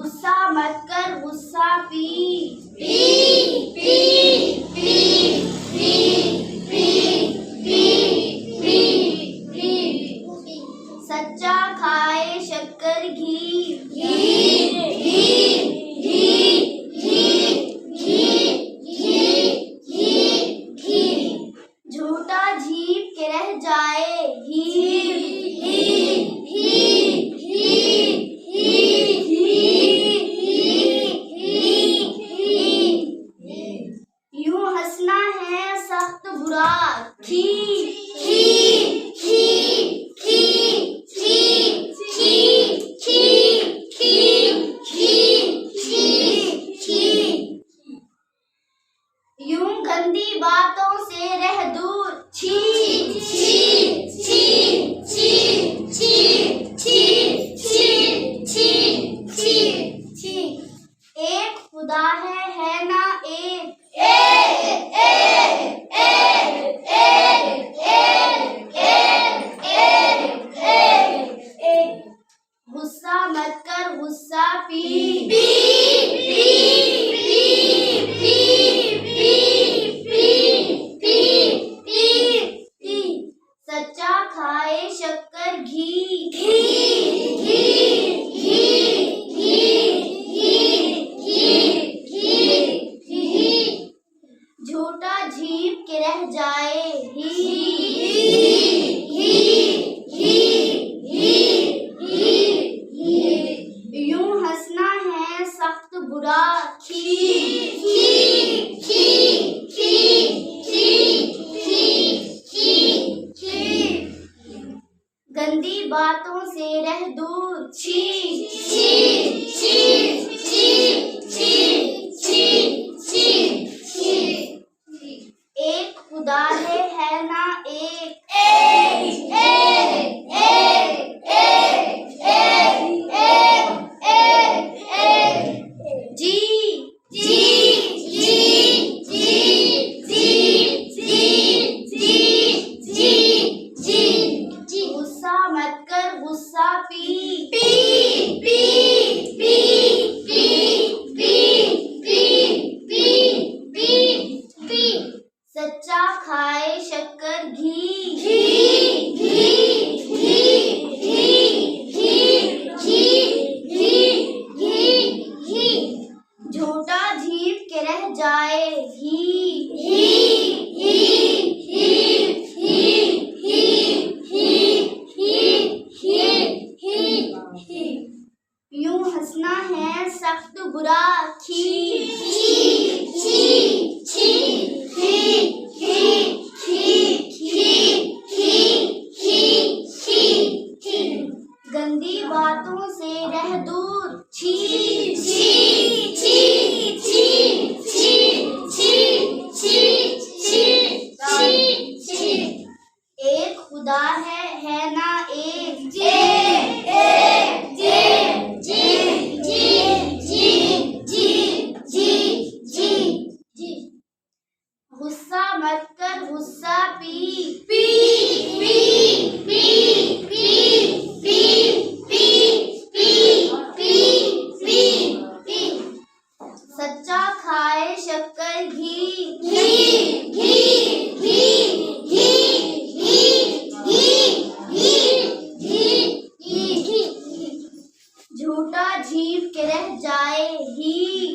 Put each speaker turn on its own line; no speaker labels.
गुस्सा मत कर, गुस्सा P.
P P P P P P P P.
सच्चा खाए शक्कर घी।
घी घी घी घी घी घी घी घी।
झूठा झीप के रह जाए हीर। यूं हंसना है सख्त बुरा खी।
खी खी खी खी खी खी खी खी खी।
यूं गंदी बातों से रह दूर छी।
छी छी छी छी छी छी छी छी छी।
एक खुदा है ना एक। गुस्सा मत कर, गुस्सा P.
P P P P P P P P.
सच्चा खाए शक्कर घी।
घी घी घी घी घी घी घी।
झूठा झीप के रह जाए ही। यूं हंसना है सख्त बुरा खी।
खी खी खी खी खी खी।
गंदी बातों से रह दूर छी।
छी छी छी छी छी छी।
एक खुदा है ना एक। जी
जी जी जी जी जी जी जी।
गुस्सा मत कर, गुस्सा P.
P P P P P P P P.
सच्चा खाए शक्कर घी।
घी घी घी घी घी घी घी घी।
झूठा झीप के रह जाए ही।
घी घी घी घी घी घी घी घी।
यूं हंसना है सख्त बुरा खी।
छी छी छी खी खी खी खी खी खी खी।
गंदी बातों से रह दूर छी।
छी छी छी छी छी छी छी छी।
एक खुदा है ना एक। गुस्सा मत कर, गुस्सा P.
P P P P P P P P P.
सच्चा खाए शक्कर घी।
घी घी घी घी घी घी घी घी।
झूठा झीप के रह जाए ही।